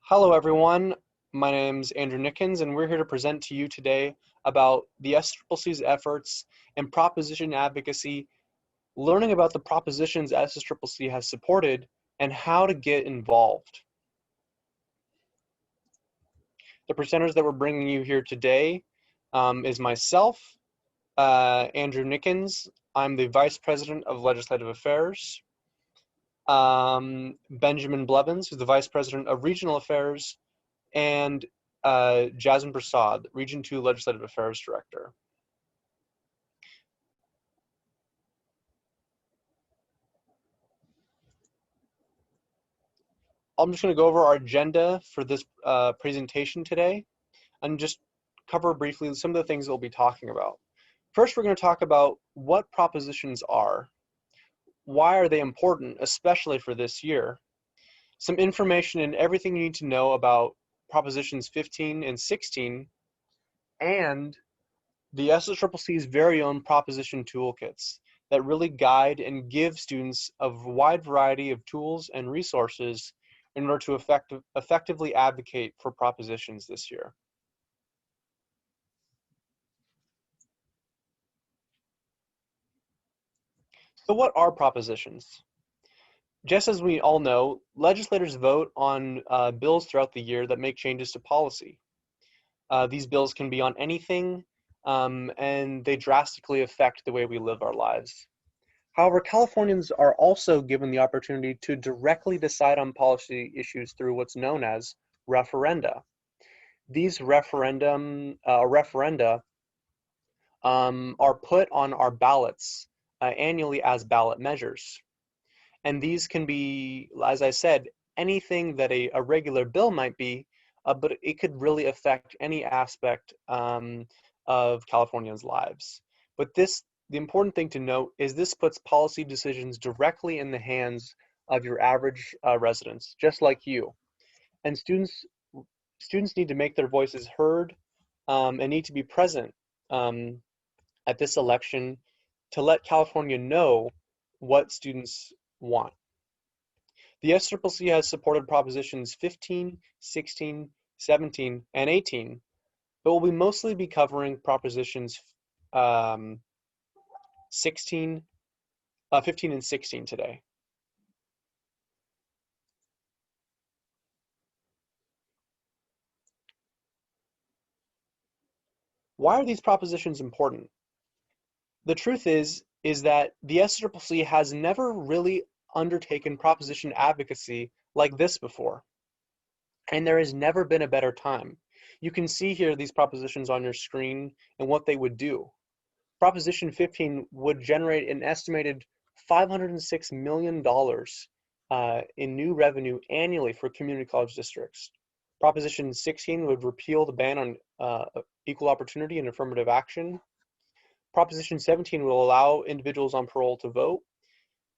Hello, everyone. My name's Andrew Nickens, and we're here to present to you today about the SSCCC's efforts in proposition advocacy, learning about the propositions SSCCC has supported, and how to get involved. The presenters that we're bringing you here today is myself, Andrew Nickens. I'm the Vice President of Legislative Affairs. Benjamin Blevins, who's the Vice President of Regional Affairs, and Jasmine Prasad, Region 2 Legislative Affairs Director. I'm just going to go over our agenda for this presentation today and just cover briefly some of the things we'll be talking about. First, we're going to talk about what propositions are. Why are they important, especially for this year? Some information and everything you need to know about propositions 15 and 16, and the SSCCC's very own proposition toolkits that really guide and give students a wide variety of tools and resources in order to effectively advocate for propositions this year. So what are propositions? Just as we all know, legislators vote on bills throughout the year that make changes to policy. These bills can be on anything, and they drastically affect the way we live our lives. However, Californians are also given the opportunity to directly decide on policy issues through what's known as referenda. These referenda are put on our ballots annually as ballot measures. And these can be, as I said, anything that a regular bill might be, but it could really affect any aspect of Californians' lives. But the important thing to note is this puts policy decisions directly in the hands of your average residents, just like you. And students need to make their voices heard and need to be present at this election to let California know what students want. The SSCCC has supported propositions 15, 16, 17, and 18, but we'll mostly be covering propositions 15 and 16 today. Why are these propositions important? The truth is that the SSCCC has never really undertaken proposition advocacy like this before, and there has never been a better time. You can see here these propositions on your screen and what they would do. Proposition 15 would generate an estimated $506 million in new revenue annually for community college districts. Proposition 16 would repeal the ban on equal opportunity and affirmative action. Proposition 17 will allow individuals on parole to vote.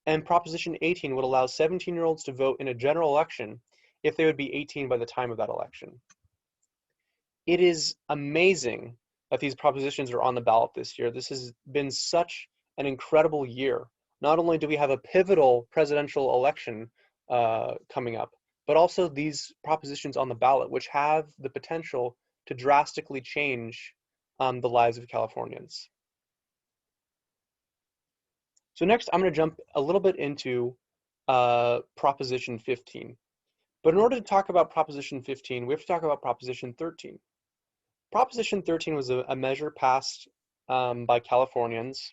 And Proposition 18 would allow 17-year-olds to vote in a general election if they would be 18 by the time of that election. It is amazing that these propositions are on the ballot this year. This has been such an incredible year. Not only do we have a pivotal presidential election coming up, but also these propositions on the ballot, which have the potential to drastically change the lives of Californians. So next, I'm going to jump a little bit into Proposition 15. But in order to talk about Proposition 15, we have to talk about Proposition 13. Proposition 13 was a measure passed by Californians,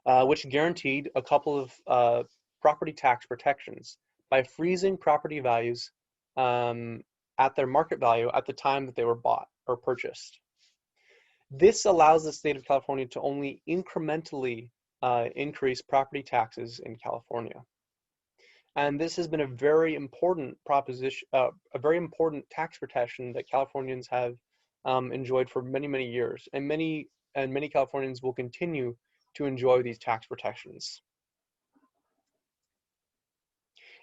which guaranteed a couple of property tax protections by freezing property values at their market value at the time that they were bought or purchased. This allows the state of California to only incrementally increase property taxes in California. And this has been a very important proposition, a very important tax protection that Californians have enjoyed for many, many years, and many Californians will continue to enjoy these tax protections.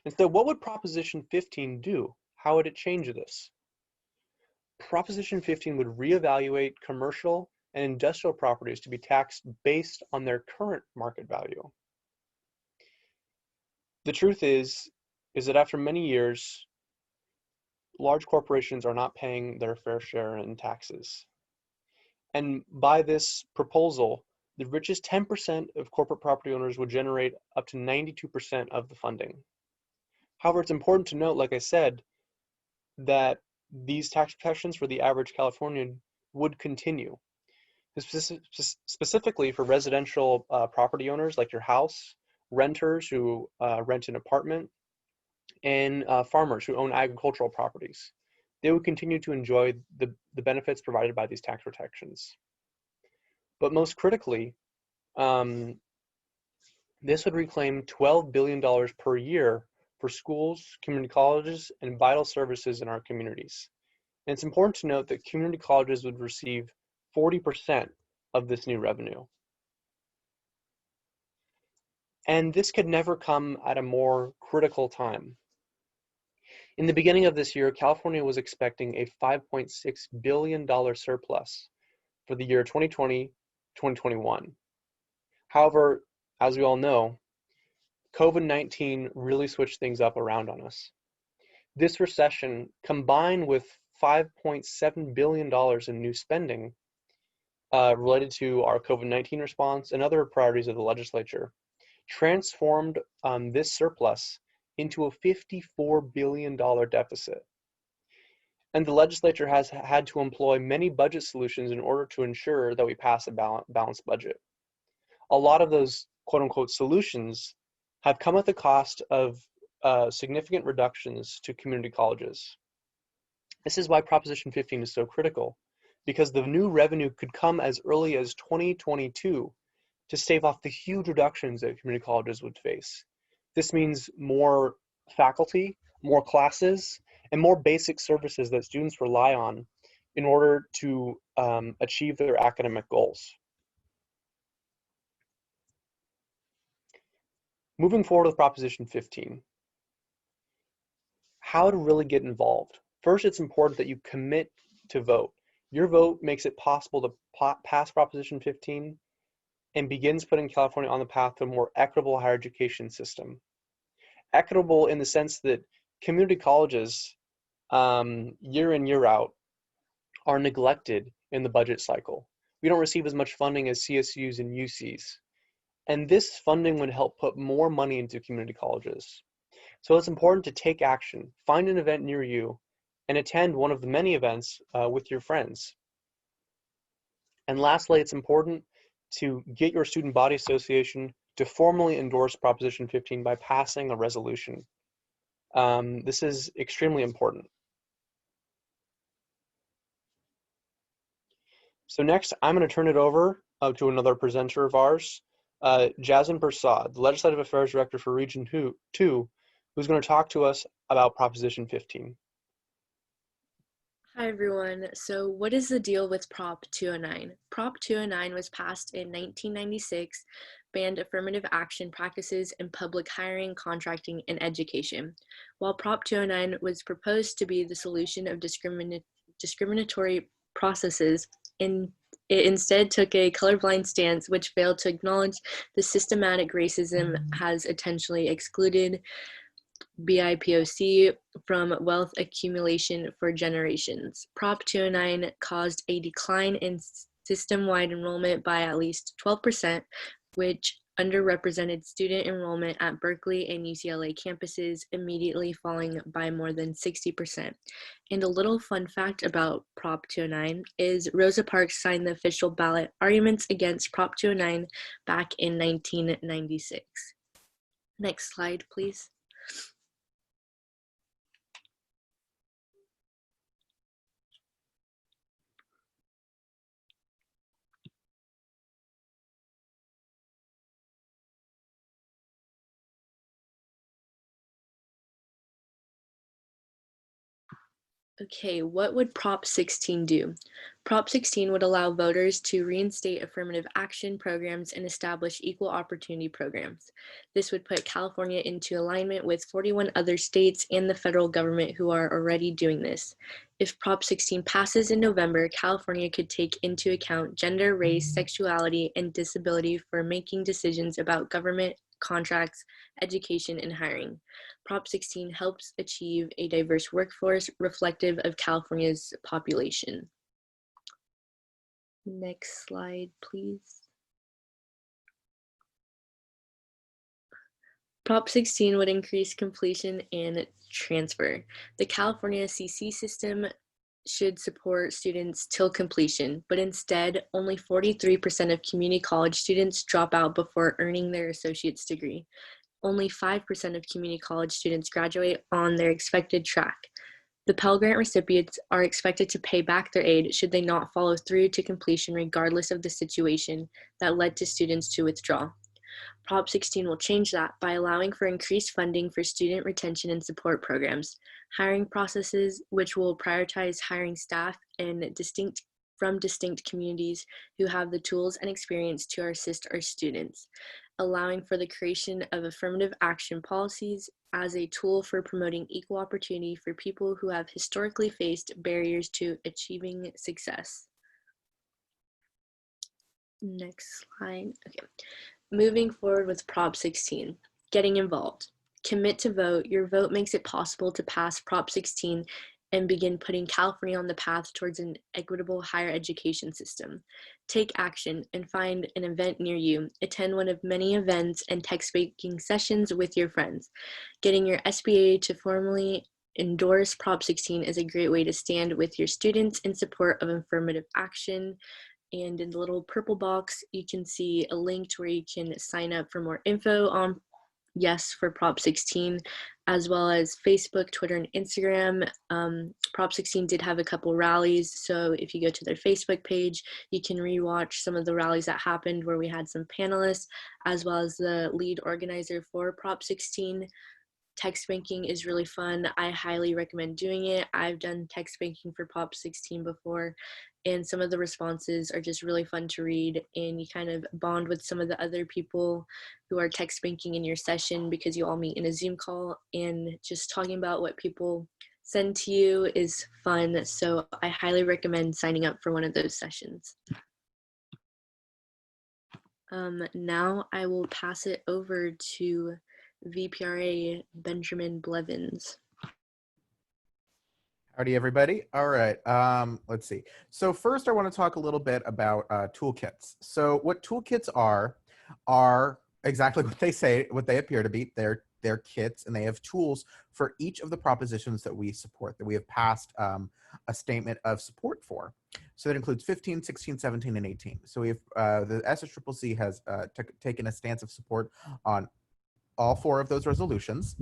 And so what would Proposition 15 do? How would it change this? Proposition 15 would reevaluate commercial and industrial properties to be taxed based on their current market value. The truth is that after many years, large corporations are not paying their fair share in taxes. And by this proposal, the richest 10% of corporate property owners would generate up to 92% of the funding. However, it's important to note, like I said, that these tax protections for the average Californian would continue. Specifically for residential property owners like your house, renters who rent an apartment, and farmers who own agricultural properties. They would continue to enjoy the benefits provided by these tax protections. But most critically, this would reclaim $12 billion per year for schools, community colleges, and vital services in our communities. And it's important to note that community colleges would receive 40% of this new revenue. And this could never come at a more critical time. In the beginning of this year, California was expecting a $5.6 billion surplus for the year 2020-2021. However, as we all know, COVID-19 really switched things up around on us. This recession, combined with $5.7 billion in new spending related to our COVID-19 response and other priorities of the legislature, transformed this surplus into a $54 billion deficit. And the legislature has had to employ many budget solutions in order to ensure that we pass a balanced budget. A lot of those quote-unquote solutions have come at the cost of significant reductions to community colleges. This is why Proposition 15 is so critical, because the new revenue could come as early as 2022 to stave off the huge reductions that community colleges would face. This means more faculty, more classes, and more basic services that students rely on in order to achieve their academic goals. Moving forward with Proposition 15, how to really get involved. First, it's important that you commit to vote. Your vote makes it possible to pass Proposition 15 and begins putting California on the path to a more equitable higher education system. Equitable in the sense that community colleges, year in, year out, are neglected in the budget cycle. We don't receive as much funding as CSUs and UCs. And this funding would help put more money into community colleges. So it's important to take action, find an event near you, and attend one of the many events with your friends. And lastly, it's important to get your student body association to formally endorse Proposition 15 by passing a resolution. This is extremely important. So next, I'm going to turn it over to another presenter of ours, Jasmine Prasad, the Legislative Affairs Director for Region 2, who's going to talk to us about Proposition 15. Hi everyone. So what is the deal with Prop 209? Prop 209 was passed in 1996, banned affirmative action practices in public hiring, contracting, and education. While Prop 209 was proposed to be the solution of discriminatory processes, it instead took a colorblind stance which failed to acknowledge the systematic racism has intentionally excluded BIPOC from wealth accumulation for generations. Prop 209 caused a decline in system-wide enrollment by at least 12%, which underrepresented student enrollment at Berkeley and UCLA campuses, immediately falling by more than 60%. And a little fun fact about Prop 209 is Rosa Parks signed the official ballot arguments against Prop 209 back in 1996. Next slide, please. Okay, what would Prop 16 do? Prop 16 would allow voters to reinstate affirmative action programs and establish equal opportunity programs. This would put California into alignment with 41 other states and the federal government who are already doing this. If Prop 16 passes in November, California could take into account gender, race, sexuality, and disability for making decisions about government, contracts, education, and hiring. Prop 16 helps achieve a diverse workforce reflective of California's population. Next slide, please. Prop 16 would increase completion and transfer. The California CC system should support students till completion, but instead, only 43% of community college students drop out before earning their associate's degree. Only 5% of community college students graduate on their expected track. The Pell Grant recipients are expected to pay back their aid should they not follow through to completion regardless of the situation that led to students to withdraw. Prop 16 will change that by allowing for increased funding for student retention and support programs, hiring processes which will prioritize hiring staff from distinct communities who have the tools and experience to assist our students, allowing for the creation of affirmative action policies as a tool for promoting equal opportunity for people who have historically faced barriers to achieving success. Next slide. Okay. Moving forward with Prop 16, getting involved. Commit to vote. Your vote makes it possible to pass Prop 16 and begin putting California on the path towards an equitable higher education system. Take action and find an event near you. Attend one of many events and text-making sessions with your friends. Getting your SBA to formally endorse Prop 16 is a great way to stand with your students in support of affirmative action. And in the little purple box, you can see a link to where you can sign up for more info on Yes for Prop 16, as well as Facebook, Twitter, and Instagram. Prop 16 did have a couple rallies, so if you go to their Facebook page, you can rewatch some of the rallies that happened where we had some panelists, as well as the lead organizer for Prop 16. Text banking is really fun. I highly recommend doing it. I've done text banking for Prop 16 before, and some of the responses are just really fun to read, and you kind of bond with some of the other people who are text banking in your session because you all meet in a Zoom call, and just talking about what people send to you is fun. So I highly recommend signing up for one of those sessions. Now I will pass it over to VPRA Benjamin Blevins. Howdy, everybody. All right, let's see. So first I want to talk a little bit about toolkits. So what toolkits are exactly what they say, what they appear to be. They're kits, and they have tools for each of the propositions that we support, that we have passed a statement of support for. So that includes 15, 16, 17, and 18. So we have, the SSCCC has taken a stance of support on all 4 of those resolutions.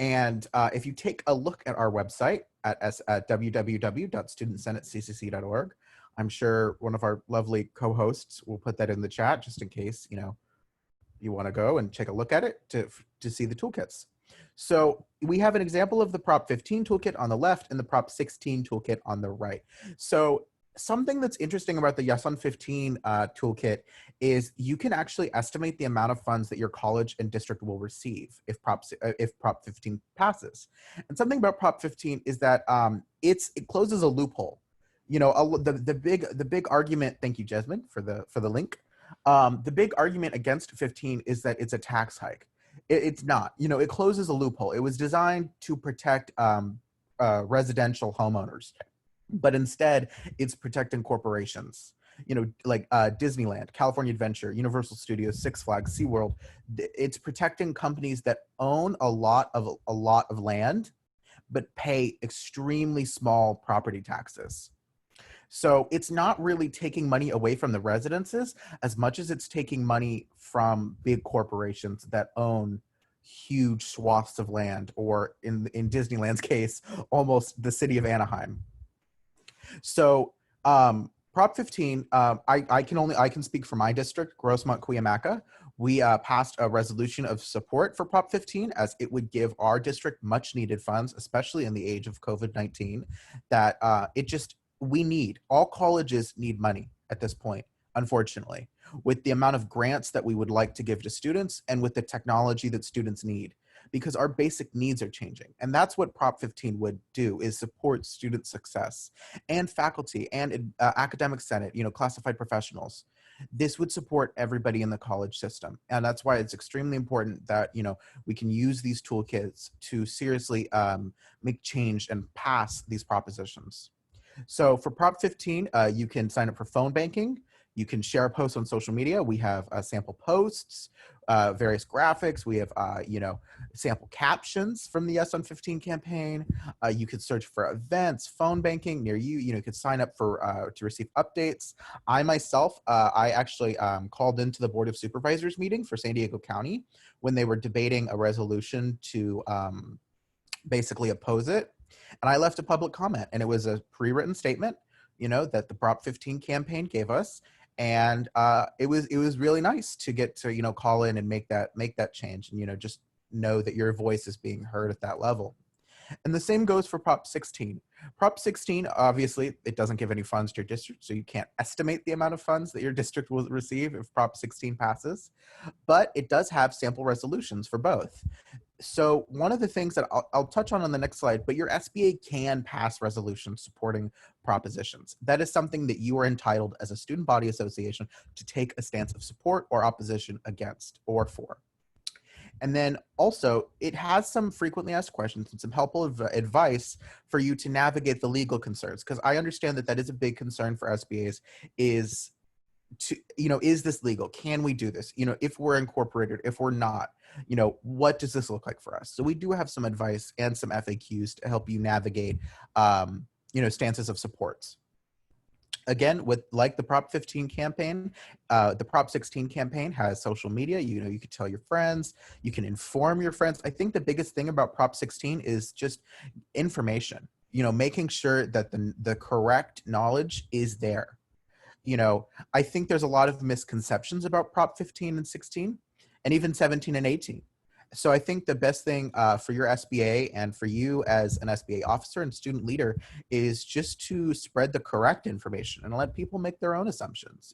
And if you take a look at our website at www.studentsenateccc.org, I'm sure one of our lovely co-hosts will put that in the chat just in case, you want to go and take a look at it to see the toolkits. So we have an example of the Prop 15 toolkit on the left and the Prop 16 toolkit on the right. So something that's interesting about the Yes on 15 toolkit is you can actually estimate the amount of funds that your college and district will receive if Prop 15 passes. And something about Prop 15 is that it closes a loophole. The big argument. Thank you, Jasmine, for the link. The big argument against 15 is that it's a tax hike. It's not. It closes a loophole. It was designed to protect residential homeowners, but instead it's protecting corporations, like Disneyland, California Adventure, Universal Studios, Six Flags, SeaWorld. It's protecting companies that own a lot of land, but pay extremely small property taxes. So it's not really taking money away from the residences as much as it's taking money from big corporations that own huge swaths of land, or in Disneyland's case, almost the city of Anaheim. So Prop 15, I can speak for my district, Grossmont-Cuyamaca. We passed a resolution of support for Prop 15 as it would give our district much needed funds, especially in the age of COVID-19, that we need. All colleges need money at this point, unfortunately, with the amount of grants that we would like to give to students and with the technology that students need. because our basic needs are changing. And that's what Prop 15 would do, is support student success and faculty and academic senate, classified professionals. This would support everybody in the college system. And that's why it's extremely important that, we can use these toolkits to seriously make change and pass these propositions. So for Prop 15, you can sign up for phone banking. You can share a post on social media. We have sample posts, various graphics. We have, sample captions from the Yes on 15 campaign. You could search for events, phone banking near you. You could sign up for to receive updates. I myself, I actually called into the Board of Supervisors meeting for San Diego County when they were debating a resolution to basically oppose it. And I left a public comment, and it was a pre-written statement, that the Prop 15 campaign gave us. And it was really nice to get to, call in and make that change, and, just know that your voice is being heard at that level. And the same goes for Prop 16. Prop 16, obviously, it doesn't give any funds to your district, so you can't estimate the amount of funds that your district will receive if Prop 16 passes. But it does have sample resolutions for both. So one of the things that I'll touch on the next slide, but your SBA can pass resolutions supporting propositions. That is something that you are entitled as a student body association to take a stance of support or opposition against or for. And then also, it has some frequently asked questions and some helpful advice for you to navigate the legal concerns, because I understand that is a big concern for SBAs is this legal? Can we do this? If we're incorporated, if we're not, what does this look like for us? So we do have some advice and some FAQs to help you navigate, stances of supports. Again, with like the Prop 15 campaign, the Prop 16 campaign has social media. You can tell your friends, you can inform your friends. I think the biggest thing about Prop 16 is just information, making sure that the correct knowledge is there. I think there's a lot of misconceptions about Prop 15 and 16 and even 17 and 18. So I think the best thing for your SBA and for you as an SBA officer and student leader is just to spread the correct information and let people make their own assumptions.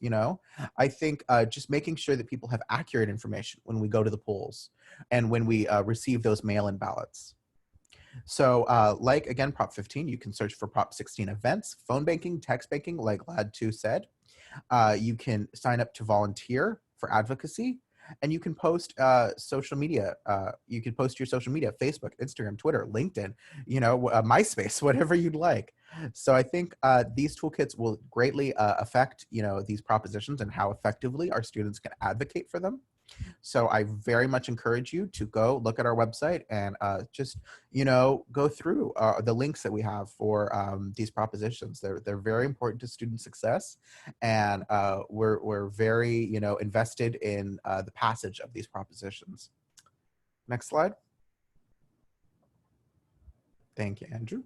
I think just making sure that people have accurate information when we go to the polls and when we receive those mail-in ballots. So again, Prop 15, you can search for Prop 16 events, phone banking, text banking, like Lad 2 said. You can sign up to volunteer for advocacy, and you can post social media. You can post your social media, Facebook, Instagram, Twitter, LinkedIn, MySpace, whatever you'd like. So I think these toolkits will greatly affect, these propositions and how effectively our students can advocate for them. So I very much encourage you to go look at our website and just, go through the links that we have for these propositions. They're very important to student success, and we're very, invested in the passage of these propositions. Next slide. Thank you, Andrew.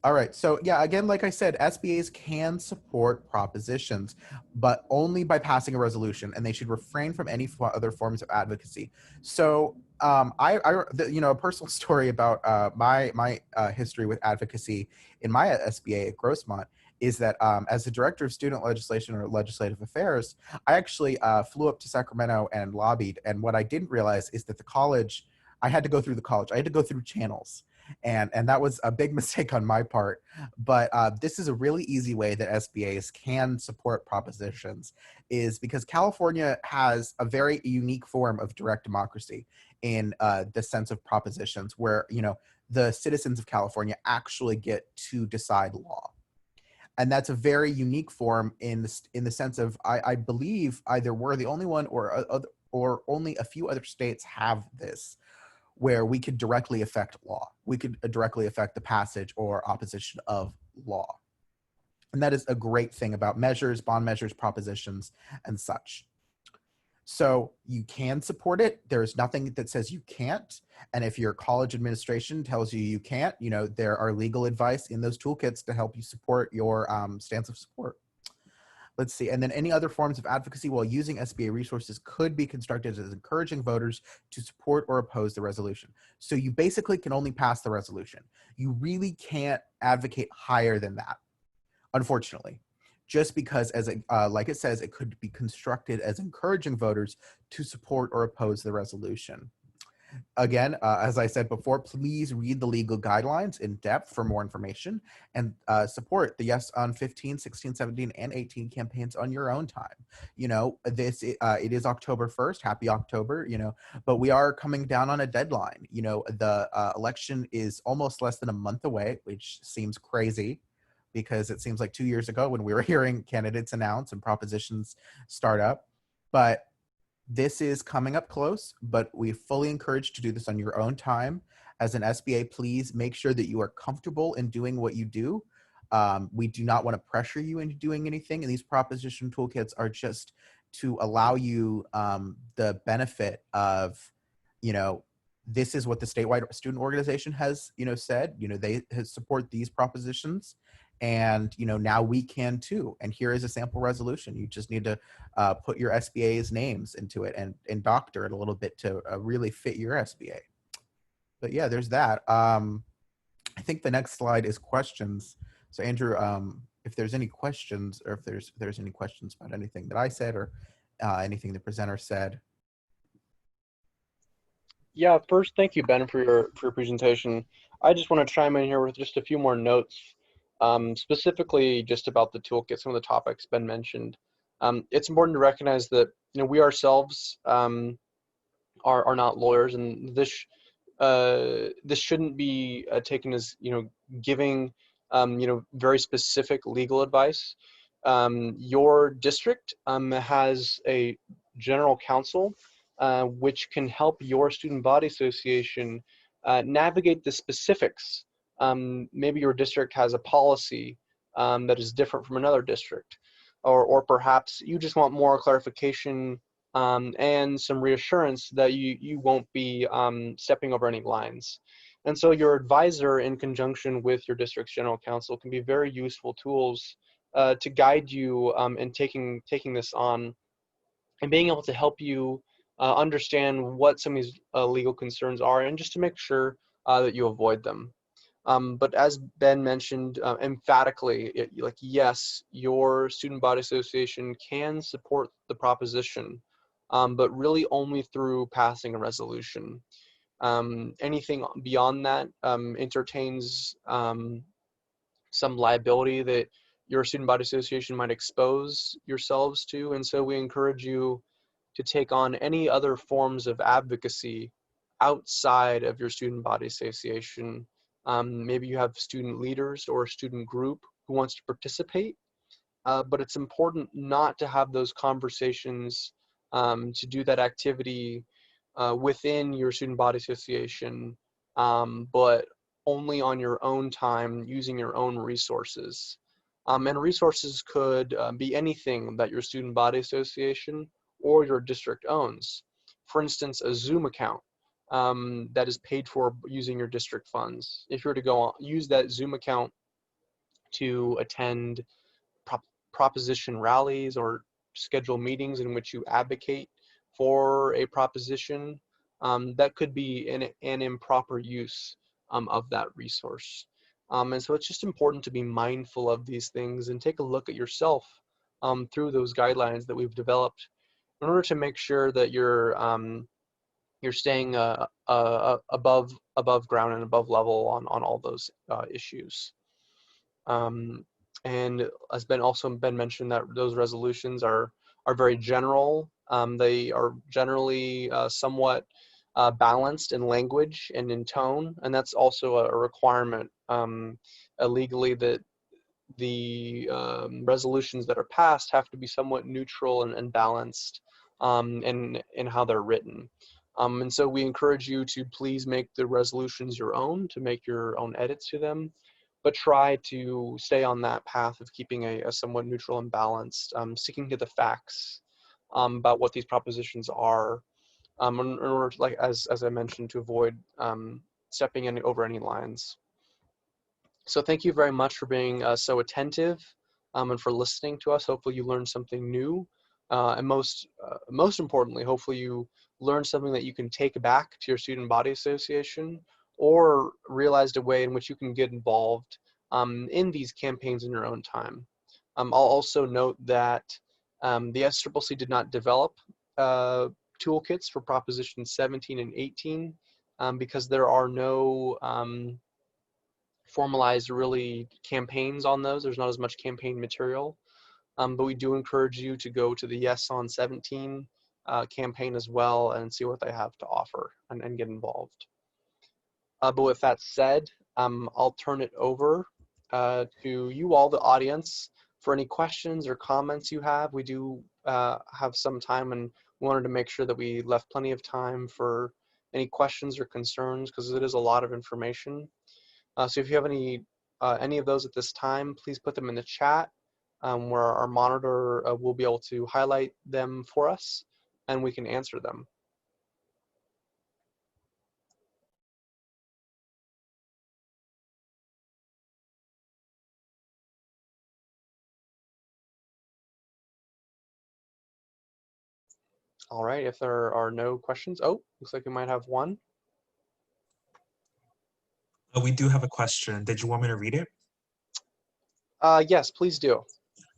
All right, so yeah, again, like I said, SBAs can support propositions, but only by passing a resolution, and they should refrain from any other forms of advocacy. So a personal story about my history with advocacy in my SBA at Grossmont is that as the director of student legislation or legislative affairs, I actually flew up to Sacramento and lobbied. And what I didn't realize is that the college, I had to go through the college. I had to go through channels. And that was a big mistake on my part. But this is a really easy way that SBAs can support propositions, is because California has a very unique form of direct democracy in the sense of propositions where, the citizens of California actually get to decide law. And that's a very unique form in the sense of, I believe either we're the only one or only a few other states have this, where we could directly affect law. We could directly affect the passage or opposition of law. And that is a great thing about measures, bond measures, propositions, and such. So you can support it. There's nothing that says you can't. And if your college administration tells you you can't, there are legal advice in those toolkits to help you support your stance of support. Let's see. And then any other forms of advocacy while using SBA resources could be constructed as encouraging voters to support or oppose the resolution. So you basically can only pass the resolution. You really can't advocate higher than that, unfortunately, just because like it says, it could be constructed as encouraging voters to support or oppose the resolution. Again, as I said before, please read the legal guidelines in depth for more information, and support the Yes on 15, 16, 17, and 18 campaigns on your own time. You know, it is October 1st. Happy October, you know, but we are coming down on a deadline. You know, the election is almost less than a month away, which seems crazy because it seems like 2 years ago when we were hearing candidates announce and propositions start up. But this is coming up close, but we fully encourage to do this on your own time. As an SBA, please make sure that you are comfortable in doing what you do. We do not want to pressure you into doing anything, and these proposition toolkits are just to allow you the benefit of, you know, this is what the statewide student organization has, you know, said, you know, they support these propositions, and, you know, now we can too. And here is a sample resolution. You just need to put your SBA's names into it and doctor it a little bit to really fit your SBA. But yeah, there's that. I think the next slide is questions. So Andrew, if there's any questions, or if there's any questions about anything that I said or anything the presenter said. Yeah, first, thank you, Ben, for your presentation. I just want to chime in here with just a few more notes, specifically just about the toolkit, some of the topics Ben mentioned. It's important to recognize that, you know, we ourselves are not lawyers, and this shouldn't be taken as, you know, giving you know, very specific legal advice. Your district has a general counsel which can help your student body association navigate the specifics. Maybe your district has a policy that is different from another district, or perhaps you just want more clarification and some reassurance that you won't be stepping over any lines. And so your advisor, in conjunction with your district's general counsel, can be very useful tools to guide you in taking this on, and being able to help you understand what some of these legal concerns are, and just to make sure that you avoid them. But as Ben mentioned emphatically, like, yes, your student body association can support the proposition, but really only through passing a resolution. Anything beyond that entertains some liability that your student body association might expose yourselves to, and so we encourage you to take on any other forms of advocacy outside of your student body association. Maybe you have student leaders or a student group who wants to participate, but it's important not to have those conversations, to do that activity within your student body association, but only on your own time, using your own resources. And resources could be anything that your student body association or your district owns. For instance, a Zoom account that is paid for using your district funds. If you were to go on, use that Zoom account to attend proposition rallies or schedule meetings in which you advocate for a proposition, that could be an improper use of that resource. And so it's just important to be mindful of these things and take a look at yourself through those guidelines that we've developed, in order to make sure that you're staying above ground and above level on all those issues. And as Ben mentioned, that those resolutions are very general. They are generally somewhat balanced in language and in tone, and that's also a requirement legally, that the resolutions that are passed have to be somewhat neutral and balanced in how they're written. And so we encourage you to please make the resolutions your own, to make your own edits to them, but try to stay on that path of keeping a somewhat neutral and balanced, sticking to the facts about what these propositions are, in order to, like, as I mentioned, to avoid stepping over any lines. So thank you very much for being so attentive and for listening to us. Hopefully you learned something new, and most importantly, hopefully you learned something that you can take back to your student body association, or realized a way in which you can get involved in these campaigns in your own time. I'll also note that the SSCCC did not develop toolkits for Propositions 17 and 18 because there are no formalized really campaigns on those. There's not as much campaign material, but we do encourage you to go to the Yes on 17 campaign as well and see what they have to offer and get involved. But with that said, I'll turn it over to you all, the audience, for any questions or comments you have. We do have some time and wanted to make sure that we left plenty of time for any questions or concerns because it is a lot of information. So if you have any of those at this time, please put them in the chat where our monitor will be able to highlight them for us and we can answer them. All right, if there are no questions, oh, looks like we might have one. We do have a question. Did you want me to read it? Yes, please do.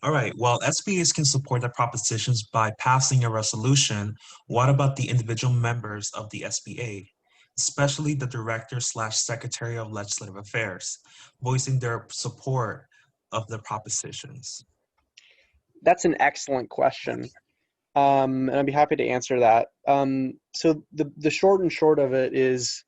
All right, well, SBAs can support the propositions by passing a resolution. What about the individual members of the SBA, especially the Director/Secretary of Legislative Affairs, voicing their support of the propositions? That's an excellent question. And I'd be happy to answer that. So the short and short of it is,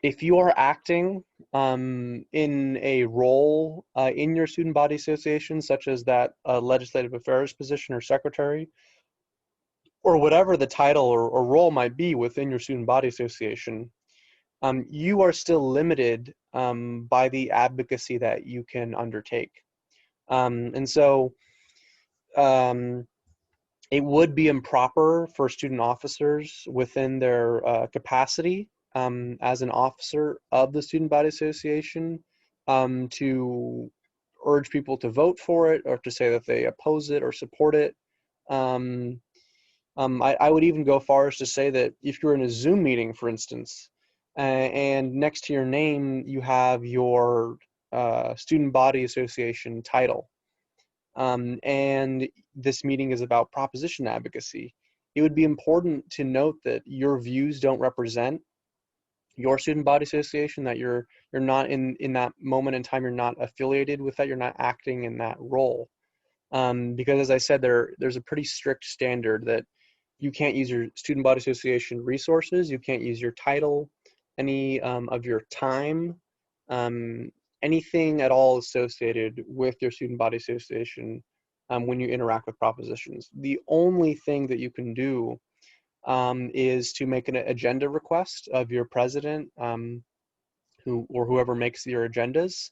if you are acting in a role in your student body association, such as that legislative affairs position or secretary, or whatever the title or role might be within your student body association, you are still limited by the advocacy that you can undertake. And so it would be improper for student officers within their capacity as an officer of the student body association to urge people to vote for it or to say that they oppose it or support it. I would even go far as to say that if you're in a Zoom meeting, for instance, and next to your name you have your student body association title, and this meeting is about proposition advocacy, it would be important to note that your views don't represent your student body association, that you're not in that moment in time, you're not affiliated with that, you're not acting in that role. Because as I said, there's a pretty strict standard that you can't use your student body association resources, you can't use your title, any of your time, anything at all associated with your student body association when you interact with propositions. The only thing that you can do is to make an agenda request of your president or whoever makes your agendas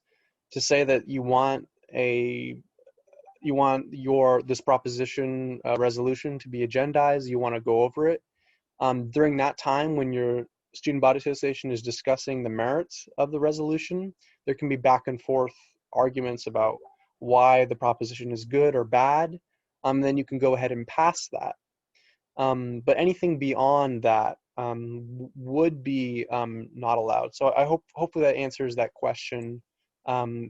to say that you want this proposition resolution to be agendized, you want to go over it. During that time when your student body association is discussing the merits of the resolution, there can be back and forth arguments about why the proposition is good or bad. Then you can go ahead and pass that. But anything beyond that would be not allowed. So I hopefully that answers that question.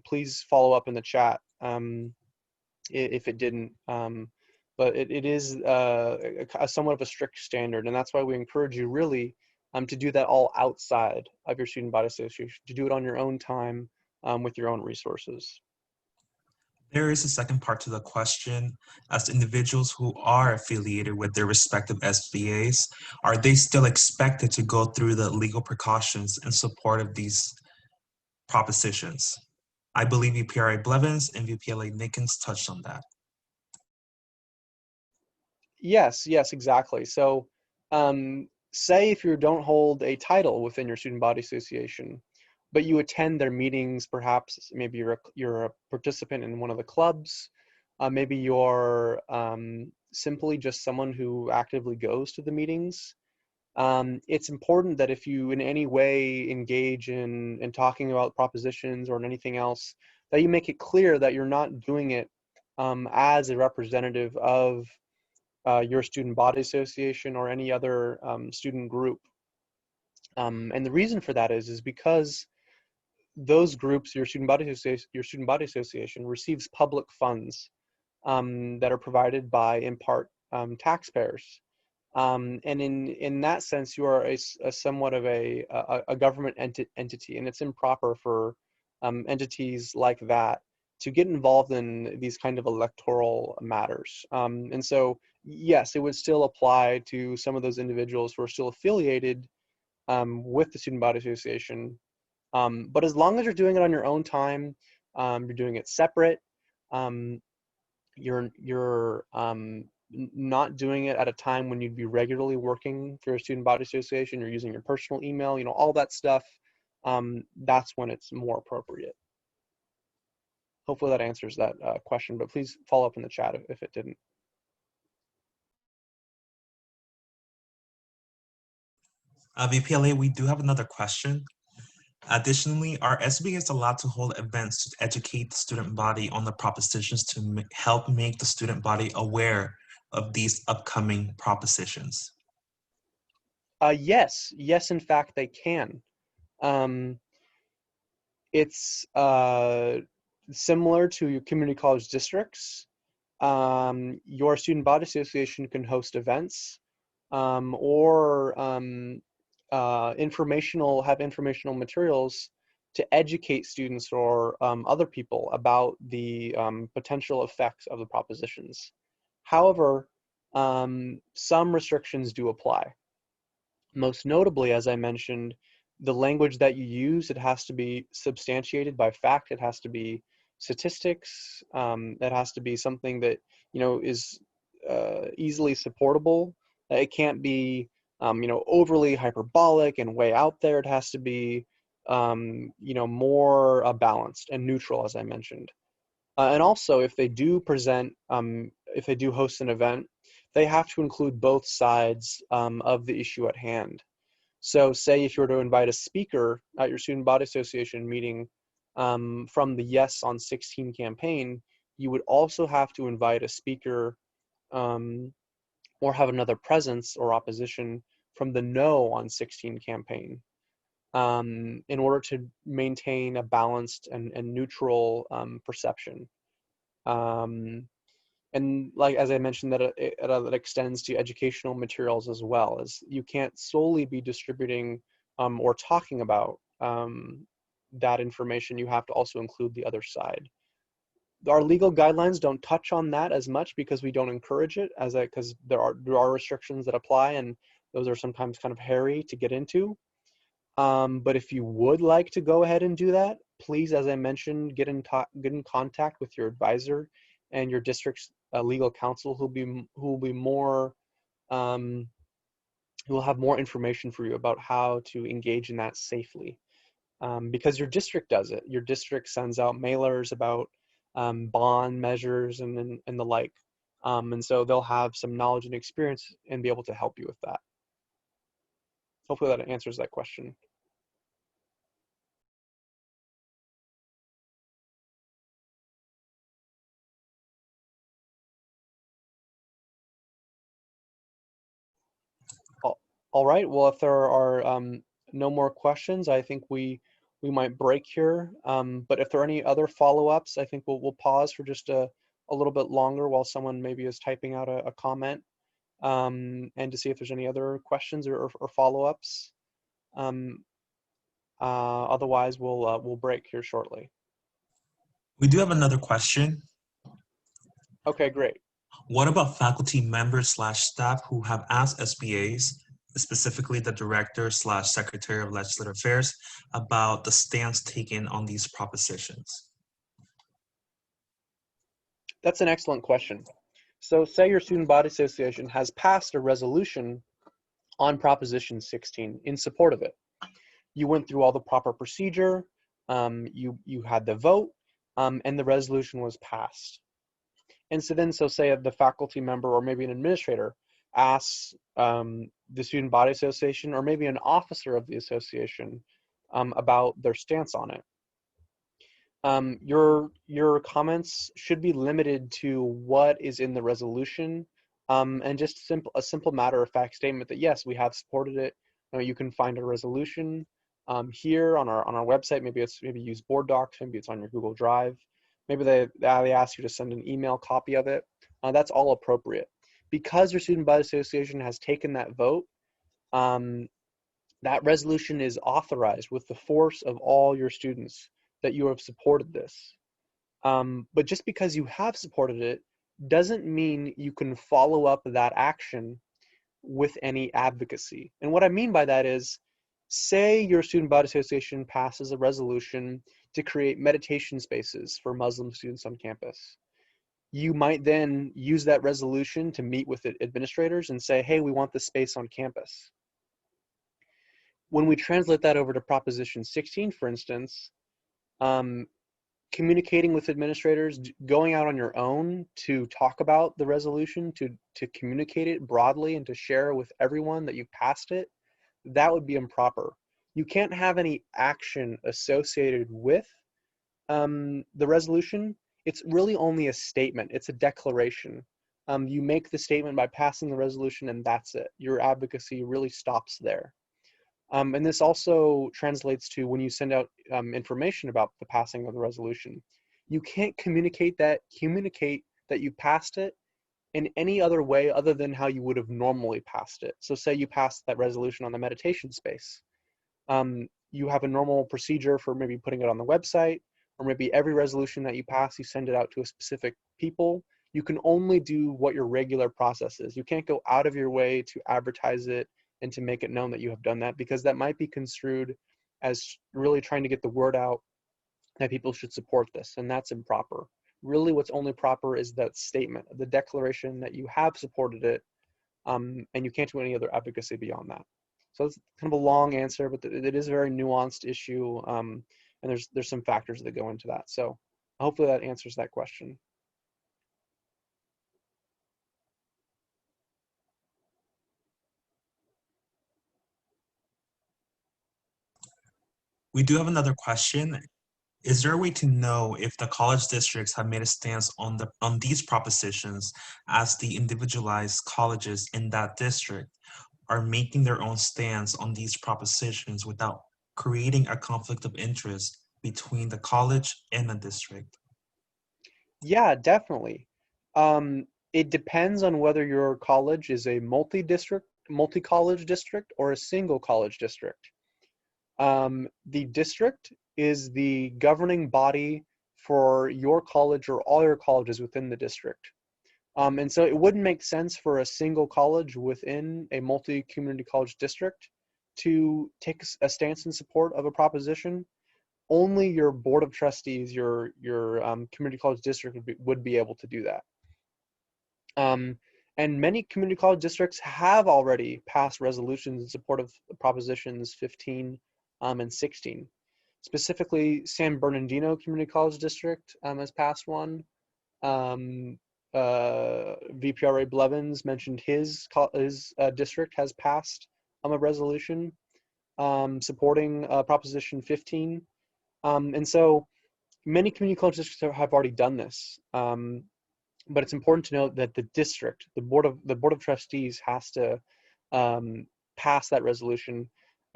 Please follow up in the chat if it didn't. But it is somewhat of a strict standard, and that's why we encourage you really to do that all outside of your student body association, to do it on your own time with your own resources. There is a second part to the question. As individuals who are affiliated with their respective SBAs, are they still expected to go through the legal precautions in support of these propositions? I believe VPRA Blevins and VPLA Nickens touched on that. Yes, exactly. So say if you don't hold a title within your student body association, but you attend their meetings, perhaps maybe you're a participant in one of the clubs, maybe you're simply just someone who actively goes to the meetings. It's important that if you in any way engage in talking about propositions or in anything else, that you make it clear that you're not doing it as a representative of your student body association or any other student group. And the reason for that is because those groups, your student body association receives public funds that are provided by, in part, taxpayers. And in that sense, you are a somewhat of a government entity, and it's improper for entities like that to get involved in these kind of electoral matters. And so, yes, it would still apply to some of those individuals who are still affiliated with the Student Body Association. But as long as you're doing it on your own time, you're doing it separate, um, you're not doing it at a time when you'd be regularly working for your Student Body Association, you're using your personal email, all that stuff, that's when it's more appropriate. Hopefully that answers that question, but please follow up in the chat if it didn't. VPLA, we do have another question. Additionally, are SBAs allowed to hold events to educate the student body on the propositions to help make the student body aware of these upcoming propositions? Yes, in fact, they can. It's similar to your community college districts. Your student body association can host events or have informational materials to educate students or other people about the potential effects of the propositions. However, some restrictions do apply. Most notably, as I mentioned, the language that you use, it has to be substantiated by fact. It has to be statistics. It has to be something that is easily supportable. It can't be overly hyperbolic and way out there. It has to be more balanced and neutral, as I mentioned. And also, if they do host an event, they have to include both sides of the issue at hand. So say if you were to invite a speaker at your Student Body Association meeting from the Yes on 16 campaign, you would also have to invite a speaker or have another presence or opposition from the No on 16 campaign in order to maintain a balanced and neutral perception. And like, as I mentioned, that it extends to educational materials as well, as you can't solely be distributing or talking about that information. You have to also include the other side. Our legal guidelines don't touch on that as much because we don't encourage it, because there are restrictions that apply, and those are sometimes kind of hairy to get into. But if you would like to go ahead and do that, please, as I mentioned, get in contact with your advisor and your district's legal counsel, who will have more information for you about how to engage in that safely. Because your district does it. Your district sends out mailers about bond measures and the like. And so they'll have some knowledge and experience and be able to help you with that. Hopefully that answers that question. All right. Well, if there are no more questions, I think we might break here. But if there are any other follow-ups, I think we'll pause for just a little bit longer while someone maybe is typing out a comment, and to see if there's any other questions or follow-ups. Otherwise, we'll break here shortly. We do have another question. Okay, great. What about faculty members / staff who have asked SBAs, specifically the Director / Secretary of Legislative Affairs, about the stance taken on these propositions? That's an excellent question. So say your Student Body Association has passed a resolution on Proposition 16 in support of it. You went through all the proper procedure, you had the vote, and the resolution was passed. And so say the faculty member or maybe an administrator asks the Student Body Association or maybe an officer of the association about their stance on it. Your comments should be limited to what is in the resolution, and just a simple matter-of-fact statement that yes, we have supported it. You can find a resolution here on our website. Maybe use Board Docs. Maybe it's on your Google Drive. Maybe they ask you to send an email copy of it. That's all appropriate. because your student body association has taken that vote, that resolution is authorized with the force of all your students that you have supported this. But just because you have supported it doesn't mean you can follow up that action with any advocacy. And what I mean by that is, say your student body association passes a resolution to create meditation spaces for Muslim students on campus. You might then use that resolution to meet with administrators and say, hey, we want this space on campus. When we translate that over to Proposition 16, for instance, communicating with administrators, going out on your own to talk about the resolution, to communicate it broadly and to share with everyone that you passed it, that would be improper. You can't have any action associated with the resolution. It's really only a statement. It's a declaration. You make the statement by passing the resolution, and that's it. Your advocacy really stops there. And this also translates to when you send out information about the passing of the resolution. You can't communicate that you passed it in any other way other than how you would have normally passed it. So say you passed that resolution on the meditation space. You have a normal procedure for maybe putting it on the website, or maybe every resolution that you pass, you send it out to a specific people. You can only do what your regular process is. You can't go out of your way to advertise it and to make it known that you have done that, because that might be construed as really trying to get the word out that people should support this, and that's improper. Really, what's only proper is that statement, the declaration that you have supported it, and you can't do any other advocacy beyond that. So it's kind of a long answer, but it is a very nuanced issue, and there's some factors that go into that. So hopefully that answers that question. We do have another question. Is there a way to know if the college districts have made a stance on these propositions, as the individualized colleges in that district are making their own stance on these propositions without creating a conflict of interest between the college and the district? Yeah, definitely. It depends on whether your college is a multi-college district, or a single college district. The district is the governing body for your college or all your colleges within the district. And so it wouldn't make sense for a single college within a multi-community college district to take a stance in support of a proposition. Only your board of trustees, your community college district would be able to do that. And many community college districts have already passed resolutions in support of Propositions 15 and 16. Specifically, San Bernardino Community College District has passed one. VPRA Blevins mentioned his district has passed a resolution supporting Proposition 15. And so many community college districts have already done this. But it's important to note that the district, the board of trustees, has to pass that resolution.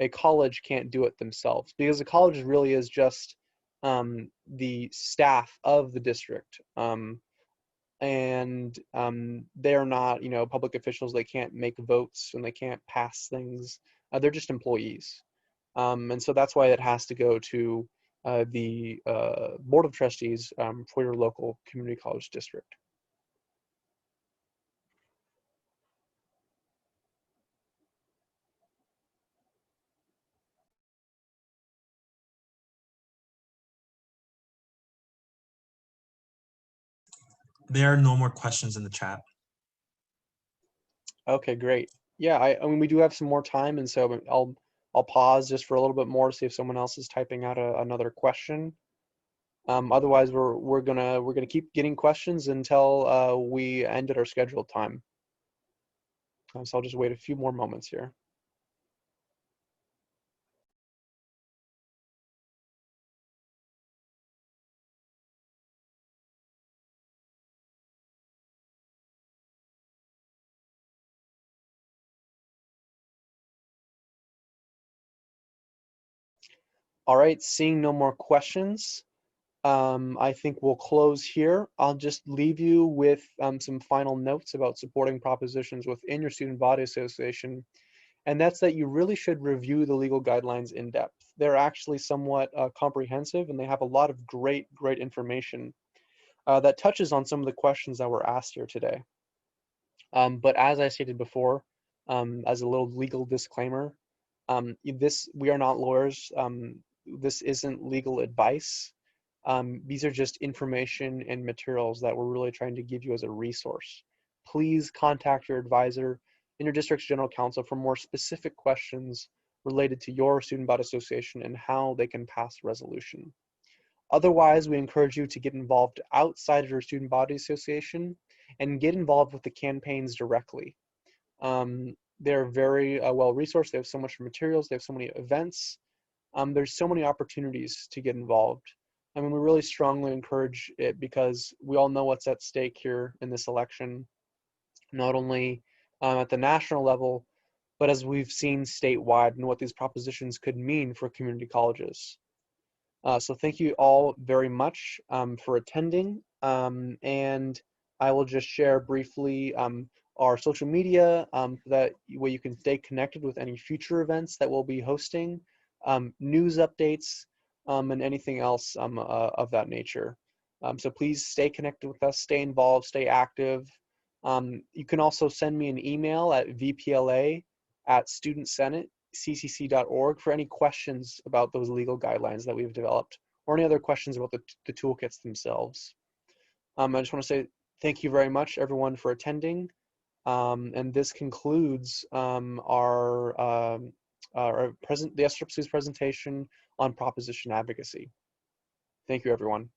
A college can't do it themselves, because the college really is just the staff of the district, and they're not, public officials. They can't make votes and they can't pass things. They're just employees, and so that's why it has to go to the board of trustees for your local community college district. There are no more questions in the chat. Okay, great. Yeah, I mean, we do have some more time, and so I'll pause just for a little bit more to see if someone else is typing out another question. Otherwise, we're gonna keep getting questions until we end at our scheduled time. So I'll just wait a few more moments here. All right, seeing no more questions, I think we'll close here. I'll just leave you with some final notes about supporting propositions within your student body association, and that's that you really should review the legal guidelines in depth. They're actually somewhat comprehensive, and they have a lot of great information that touches on some of the questions that were asked here today. But as I stated before, as a little legal disclaimer, we are not lawyers. This isn't legal advice. These are just information and materials that we're really trying to give you as a resource. Please contact your advisor and your district's general counsel for more specific questions related to your student body association and how they can pass resolution. Otherwise, we encourage you to get involved outside of your student body association and get involved with the campaigns directly. They're very well resourced. They have so much materials. They have so many events. There's so many opportunities to get involved. I mean, we really strongly encourage it because we all know what's at stake here in this election, not only at the national level, but as we've seen statewide and what these propositions could mean for community colleges. So thank you all very much for attending, and I will just share briefly our social media that way you can stay connected with any future events that we'll be hosting, news updates, and anything else of that nature. So please stay connected with us, stay involved, stay active. You can also send me an email at vpla@studentsenateccc.org for any questions about those legal guidelines that we've developed or any other questions about the toolkits themselves. I just want to say thank you very much, everyone, for attending. And this concludes the SSCCC's presentation on proposition advocacy. Thank you, everyone.